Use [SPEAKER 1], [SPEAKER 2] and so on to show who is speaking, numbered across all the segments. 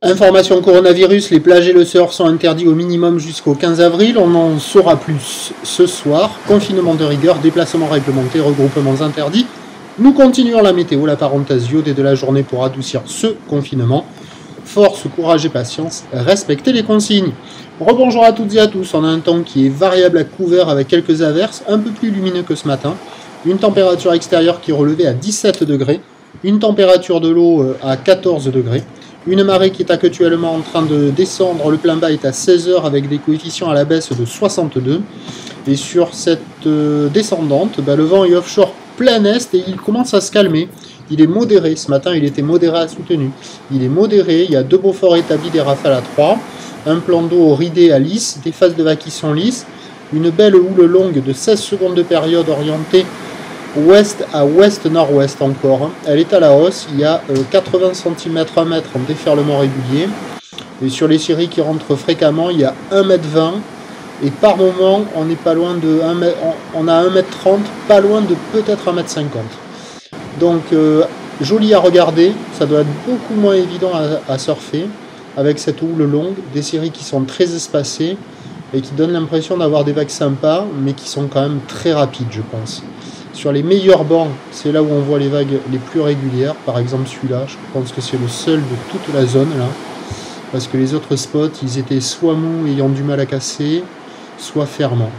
[SPEAKER 1] Information coronavirus, les plages et le surf sont interdits au minimum jusqu'au 15 avril. On en saura plus ce soir. Confinement de rigueur, déplacements réglementés, regroupements interdits. Nous continuons la météo, la parenthèse iodée de la journée pour adoucir ce confinement. Force, courage et patience, respectez les consignes. Rebonjour à toutes et à tous, on a un temps qui est variable à couvert avec quelques averses, un peu plus lumineux que ce matin. Une température extérieure qui est relevée à 17 degrés. Une température de l'eau à 14 degrés. Une marée qui est actuellement en train de descendre, le plein bas est à 16 heures avec des coefficients à la baisse de 62. Et sur cette descendante, le vent est offshore plein est et il commence à se calmer. Il est modéré, ce matin il était modéré à soutenu. Il est modéré, il y a 2 Beaufort établis, des rafales à 3, un plan d'eau ridé à lisse, des phases de vagues qui sont lisses, une belle houle longue de 16 secondes de période orientée ouest à ouest-nord-ouest encore. Elle est à la hausse, il y a 80 cm, 1 mètre en déferlement régulier. Et sur les séries qui rentrent fréquemment, il y a 1,20 m. Et par moment, on est pas loin de 1 m, on a 1,30 m, pas loin de peut-être 1,50 m. Donc joli à regarder, ça doit être beaucoup moins évident à surfer avec cette houle longue, des séries qui sont très espacées et qui donnent l'impression d'avoir des vagues sympas, mais qui sont quand même très rapides, je pense. Sur les meilleurs bancs, c'est là où on voit les vagues les plus régulières. Par exemple celui-là, je pense que c'est le seul de toute la zone là. Parce que les autres spots, ils étaient soit mous ayant du mal à casser, soit fermants.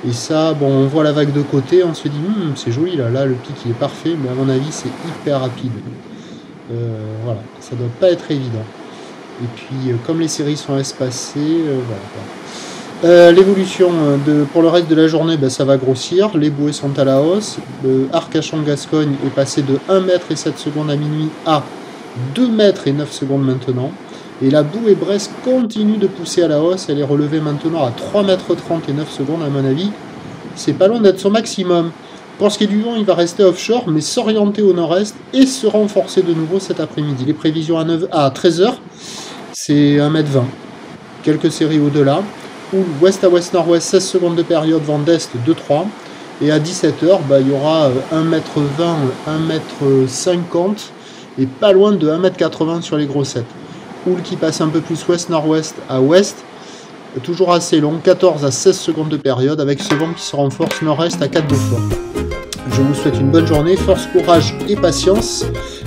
[SPEAKER 1] Et ça, bon, on voit la vague de côté, on se dit, c'est joli là, le pic il est parfait, mais à mon avis c'est hyper rapide. Voilà, ça doit pas être évident. Et puis, comme les séries sont espacées, voilà. L'évolution pour le reste de la journée, ça va grossir, les bouées sont à la hausse, le Arcachon-Gascogne est passé de 1 m et 7 secondes à minuit à 2 m et 9 secondes maintenant, et la bouée Brest continue de pousser à la hausse, elle est relevée maintenant à 3 m 30 et 9 secondes à mon avis, c'est pas loin d'être son maximum. Pour ce qui est du vent, il va rester offshore, mais s'orienter au nord-est et se renforcer de nouveau cet après-midi. Les prévisions à 13h, c'est 1 m 20, quelques séries au-delà. Ouest à ouest-nord-ouest, 16 secondes de période, vent d'est 2-3. Et à 17h, il y aura 1 m 20, 1 m 50 et pas loin de 1 m 80 sur les grossettes. Houle qui passe un peu plus ouest-nord-ouest à ouest, toujours assez long, 14 à 16 secondes de période, avec ce vent qui se renforce nord-est à 4 Beaufort. Je vous souhaite une bonne journée, force, courage et patience.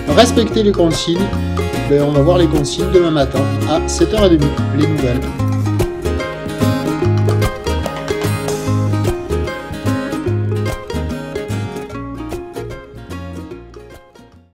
[SPEAKER 1] Respectez les consignes. On va voir les consignes demain matin à 7h30, les nouvelles.